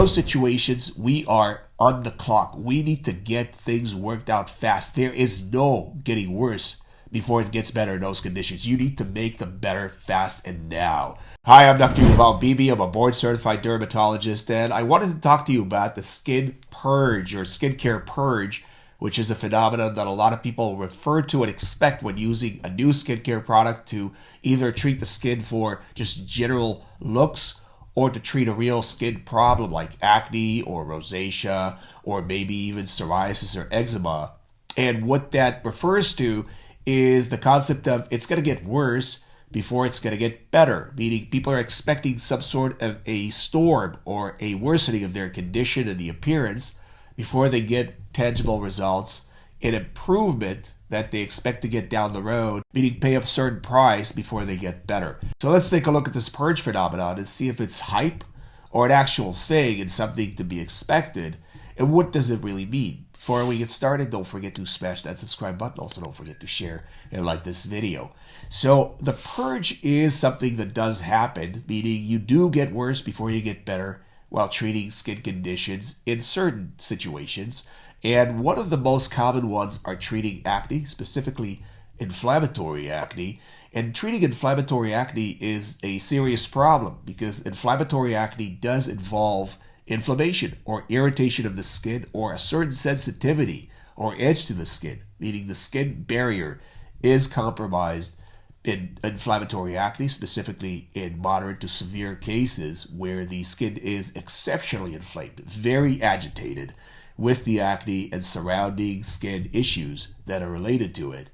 those situations, we are on the clock. We need to get things worked out fast. There is no getting worse before it gets better in those conditions. You need to make them better fast and now. Hi, I'm Dr. Yuval Bibi. I'm a board-certified dermatologist, and I wanted to talk to you about the skin purge or skincare purge, which is a phenomenon that a lot of people refer to and expect when using a new skincare product to either treat the skin for just general looks or to treat a real skin problem like acne or rosacea or maybe even psoriasis or eczema. And what that refers to is the concept of it's going to get worse before it's going to get better, meaning people are expecting some sort of a storm or a worsening of their condition and the appearance before they get tangible results, an improvement that they expect to get down the road, meaning pay a certain price before they get better. So let's take a look at this purge phenomenon and see if it's hype or an actual thing and something to be expected, and what does it really mean. Before we get started, don't forget to smash that subscribe button. Also, don't forget to share and like this video. So the purge is something that does happen, meaning you do get worse before you get better while treating skin conditions in certain situations. And one of the most common ones are treating acne, specifically inflammatory acne. And treating inflammatory acne is a serious problem because inflammatory acne does involve inflammation or irritation of the skin or a certain sensitivity or edge to the skin, meaning the skin barrier is compromised in inflammatory acne, specifically in moderate to severe cases where the skin is exceptionally inflamed, very agitated with the acne and surrounding skin issues that are related to it.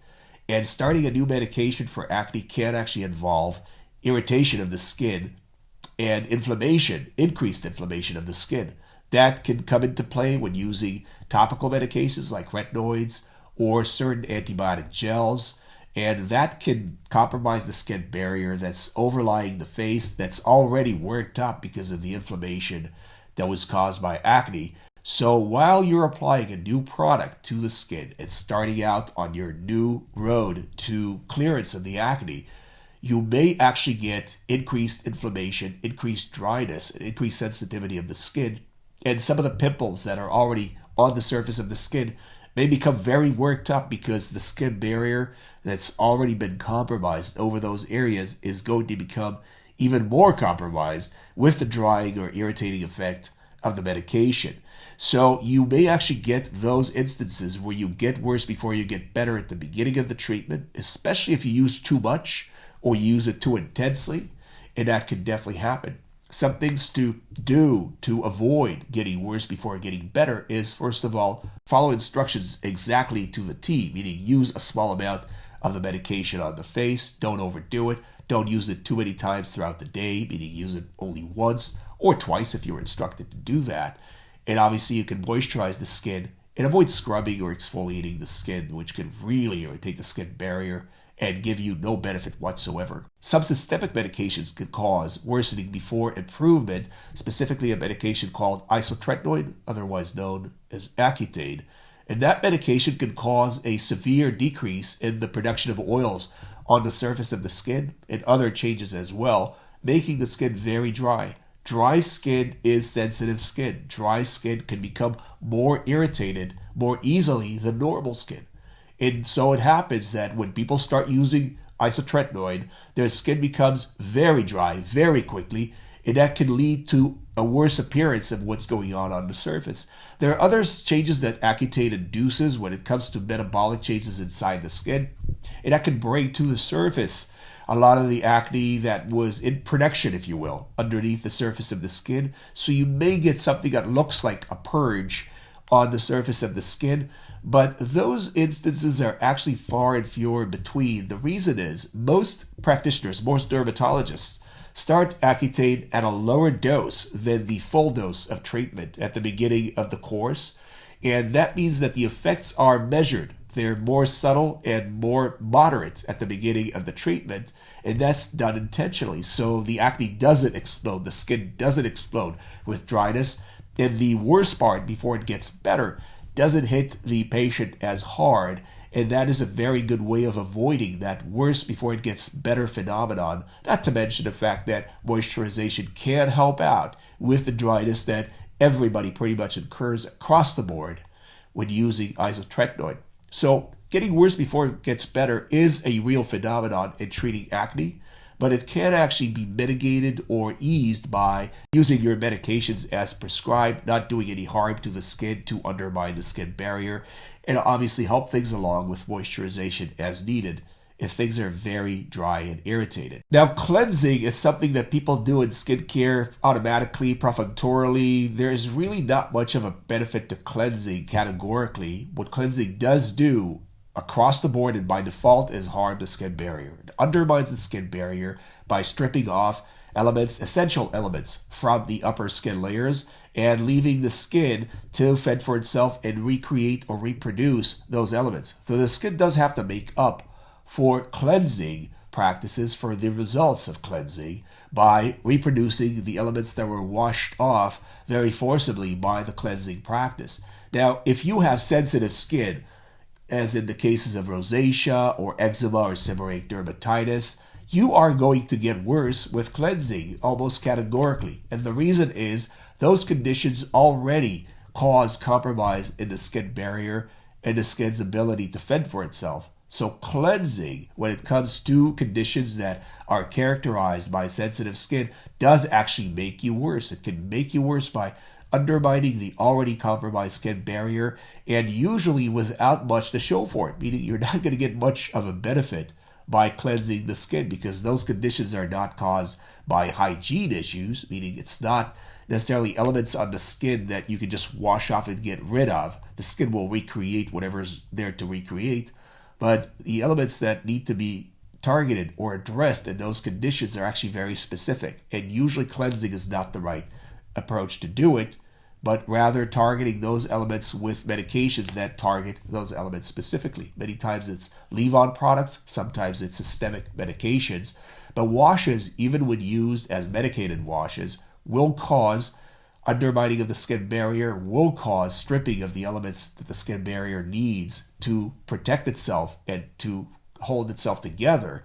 And starting a new medication for acne can actually involve irritation of the skin and inflammation, increased inflammation of the skin. That can come into play when using topical medications like retinoids or certain antibiotic gels, and that can compromise the skin barrier that's overlying the face that's already worked up because of the inflammation that was caused by acne. So while you're applying a new product to the skin and starting out on your new road to clearance of the acne, you may actually get increased inflammation, increased dryness, and increased sensitivity of the skin. And some of the pimples that are already on the surface of the skin may become very worked up because the skin barrier that's already been compromised over those areas is going to become even more compromised with the drying or irritating effect of the medication. So you may actually get those instances where you get worse before you get better at the beginning of the treatment, especially if you use too much or use it too intensely, and that can definitely happen. Some things to do to avoid getting worse before getting better is, first of all, follow instructions exactly to the T, meaning use a small amount of the medication on the face, don't overdo it, don't use it too many times throughout the day, meaning use it only once or twice if you're instructed to do that. And obviously you can moisturize the skin and avoid scrubbing or exfoliating the skin, which can really irritate the skin barrier and give you no benefit whatsoever. Some systemic medications can cause worsening before improvement, specifically a medication called isotretinoin, otherwise known as Accutane. And that medication can cause a severe decrease in the production of oils on the surface of the skin and other changes as well, making the skin very dry. Dry skin is sensitive skin. Dry skin can become more irritated more easily than normal skin. And so it happens that when people start using isotretinoin, their skin becomes very dry very quickly, and that can lead to a worse appearance of what's going on the surface. There are other changes that Accutane induces when it comes to metabolic changes inside the skin, and that can bring to the surface a lot of the acne that was in production, if you will, underneath the surface of the skin. So you may get something that looks like a purge on the surface of the skin, but those instances are actually far and fewer in between. The reason is most practitioners, most dermatologists, start Accutane at a lower dose than the full dose of treatment at the beginning of the course, and that means that the effects are measured. They're more subtle and more moderate at the beginning of the treatment, and that's done intentionally. So the acne doesn't explode, the skin doesn't explode with dryness, and the worst part, before it gets better, doesn't hit the patient as hard, and that is a very good way of avoiding that worse before it gets better phenomenon, not to mention the fact that moisturization can help out with the dryness that everybody pretty much incurs across the board when using isotretinoin. So getting worse before it gets better is a real phenomenon in treating acne, but it can actually be mitigated or eased by using your medications as prescribed, not doing any harm to the skin to undermine the skin barrier, and obviously help things along with moisturization as needed if things are very dry and irritated. Now, cleansing is something that people do in skincare automatically, perfunctorily. There's really not much of a benefit to cleansing categorically. What cleansing does do across the board and by default is harm the skin barrier. It undermines the skin barrier by stripping off elements, essential elements from the upper skin layers and leaving the skin to fend for itself and recreate or reproduce those elements. So the skin does have to make up for cleansing practices, for the results of cleansing, by reproducing the elements that were washed off very forcibly by the cleansing practice. Now, if you have sensitive skin, as in the cases of rosacea or eczema or seborrheic dermatitis, you are going to get worse with cleansing almost categorically. And the reason is those conditions already cause compromise in the skin barrier and the skin's ability to fend for itself. So cleansing, when it comes to conditions that are characterized by sensitive skin, does actually make you worse. It can make you worse by undermining the already compromised skin barrier, and usually without much to show for it, meaning you're not going to get much of a benefit by cleansing the skin because those conditions are not caused by hygiene issues, meaning it's not necessarily elements on the skin that you can just wash off and get rid of. The skin will recreate whatever's there to recreate. But the elements that need to be targeted or addressed in those conditions are actually very specific. And usually cleansing is not the right approach to do it, but rather targeting those elements with medications that target those elements specifically. Many times it's leave-on products, sometimes it's systemic medications. But washes, even when used as medicated washes, will cause undermining of the skin barrier, will cause stripping of the elements that the skin barrier needs to protect itself and to hold itself together.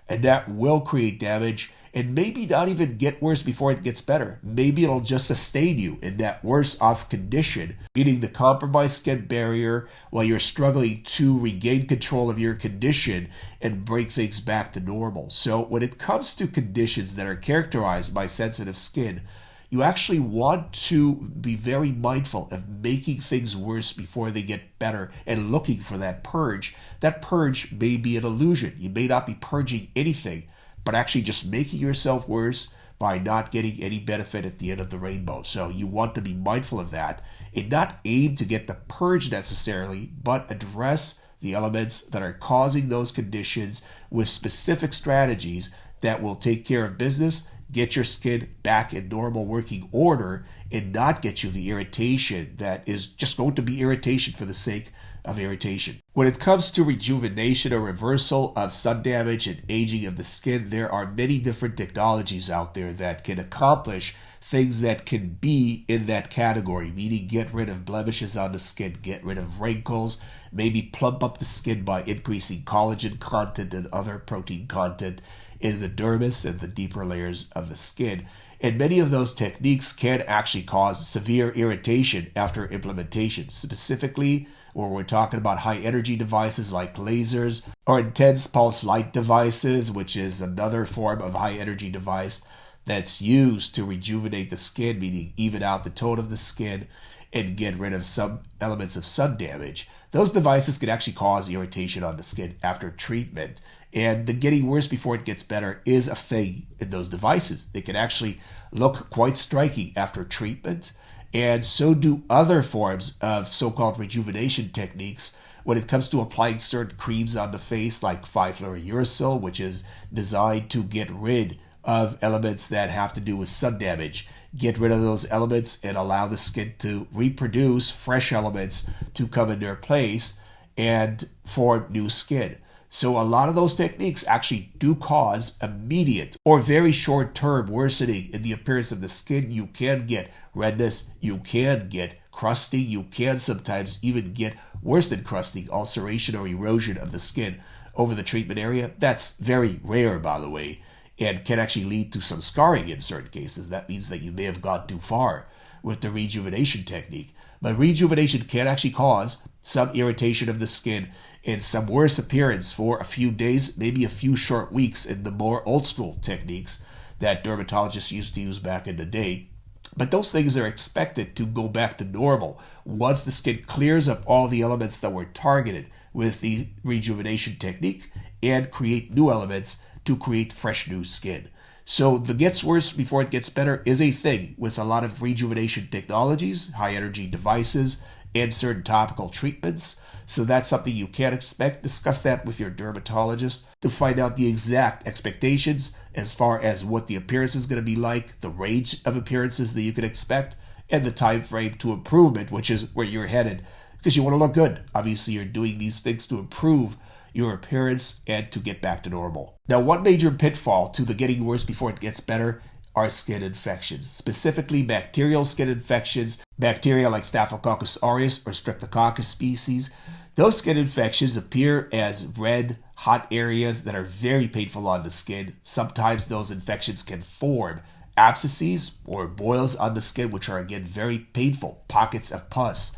And that will create damage and maybe not even get worse before it gets better. Maybe it'll just sustain you in that worse off condition, meaning the compromised skin barrier while you're struggling to regain control of your condition and bring things back to normal. So when it comes to conditions that are characterized by sensitive skin, you actually want to be very mindful of making things worse before they get better and looking for that purge. That purge may be an illusion. You may not be purging anything, but actually just making yourself worse by not getting any benefit at the end of the rainbow. So you want to be mindful of that and not aim to get the purge necessarily, but address the elements that are causing those conditions with specific strategies that will take care of business, get your skin back in normal working order, and not get you the irritation that is just going to be irritation for the sake of irritation. When it comes to rejuvenation or reversal of sun damage and aging of the skin, there are many different technologies out there that can accomplish things that can be in that category, meaning get rid of blemishes on the skin, get rid of wrinkles, maybe plump up the skin by increasing collagen content and other protein content in the dermis and the deeper layers of the skin. And many of those techniques can actually cause severe irritation after implementation, specifically where we're talking about high energy devices like lasers or intense pulse light devices, which is another form of high energy device that's used to rejuvenate the skin, meaning even out the tone of the skin and get rid of some elements of sun damage. Those devices can actually cause irritation on the skin after treatment. And the getting worse before it gets better is a thing in those devices. They can actually look quite striking after treatment, and so do other forms of so-called rejuvenation techniques when it comes to applying certain creams on the face, like 5-fluorouracil, which is designed to get rid of elements that have to do with sun damage. Get rid of those elements and allow the skin to reproduce fresh elements to come in their place and form new skin. So a lot of those techniques actually do cause immediate or very short-term worsening in the appearance of the skin. You can get redness, you can get crusting, you can sometimes even get worse than crusting, ulceration or erosion of the skin over the treatment area. That's very rare, by the way, and can actually lead to some scarring in certain cases. That means that you may have gone too far. with the rejuvenation technique. But rejuvenation can actually cause some irritation of the skin and some worse appearance for a few days, maybe a few short weeks in the more old school techniques that dermatologists used to use back in the day. But those things are expected to go back to normal once the skin clears up all the elements that were targeted with the rejuvenation technique and create new elements to create fresh new skin. So the gets worse before it gets better is a thing with a lot of rejuvenation technologies, high energy devices, and certain topical treatments. So that's something you can expect. Discuss that with your dermatologist to find out the exact expectations as far as what the appearance is going to be like, the range of appearances that you can expect, and the time frame to improvement, which is where you're headed, because you want to look good. Obviously, you're doing these things to improve your appearance and to get back to normal. Now, one major pitfall to the getting worse before it gets better are skin infections, specifically bacterial skin infections, bacteria like Staphylococcus aureus or Streptococcus species. Those skin infections appear as red, hot areas that are very painful on the skin. Sometimes those infections can form abscesses or boils on the skin, which are again very painful, pockets of pus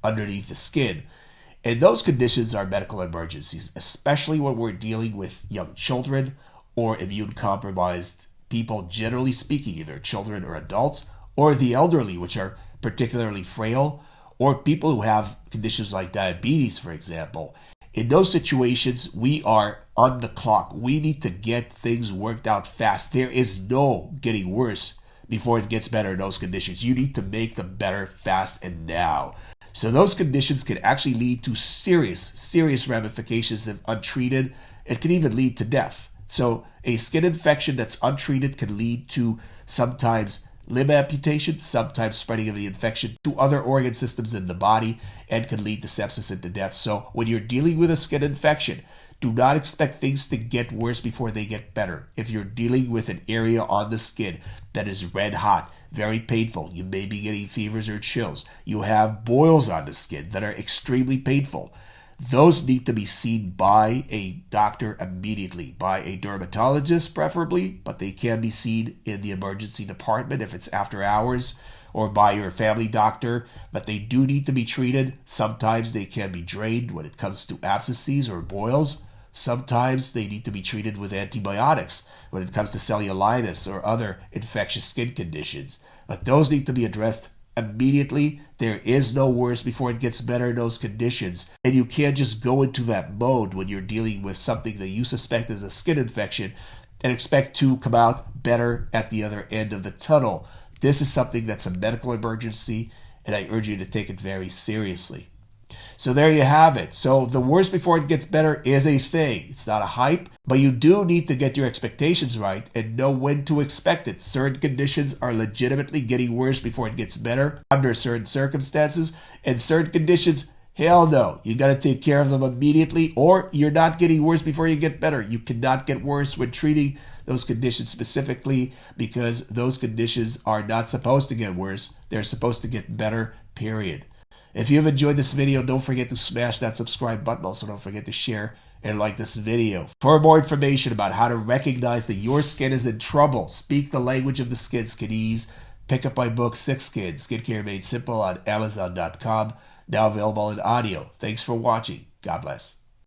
underneath the skin. And those conditions are medical emergencies, especially when we're dealing with young children or immune-compromised people, generally speaking, either children or adults, or the elderly, which are particularly frail, or people who have conditions like diabetes, for example. In those situations, we are on the clock. We need to get things worked out fast. There is no getting worse before it gets better in those conditions. You need to make them better fast and now. So those conditions can actually lead to serious ramifications if untreated. It can even lead to death. So a skin infection that's untreated can lead to sometimes limb amputation, sometimes spreading of the infection to other organ systems in the body, and can lead to sepsis and to death. So when you're dealing with a skin infection, do not expect things to get worse before they get better. If you're dealing with an area on the skin that is red hot, very painful, you may be getting fevers or chills, you have boils on the skin that are extremely painful, those need to be seen by a doctor immediately, by a dermatologist preferably, but they can be seen in the emergency department if it's after hours, or by your family doctor, but they do need to be treated. Sometimes they can be drained when it comes to abscesses or boils. Sometimes they need to be treated with antibiotics when it comes to cellulitis or other infectious skin conditions. But those need to be addressed immediately. There is no worse before it gets better in those conditions. And you can't just go into that mode when you're dealing with something that you suspect is a skin infection and expect to come out better at the other end of the tunnel. This is something that's a medical emergency, and I urge you to take it very seriously. So there you have it. So the worse before it gets better is a thing. It's not a hype, but you do need to get your expectations right and know when to expect it. Certain conditions are legitimately getting worse before it gets better under certain circumstances, and certain conditions, hell no. You got to take care of them immediately, or you're not getting worse before you get better. You cannot get worse when treating those conditions specifically, because those conditions are not supposed to get worse. They're supposed to get better, period. If you've enjoyed this video, don't forget to smash that subscribe button. Also, don't forget to share and like this video. For more information about how to recognize that your skin is in trouble, speak the language of the skin, skinese, pick up my book, 6 Skin, Skincare Made Simple on Amazon.com, now available in audio. Thanks for watching. God bless.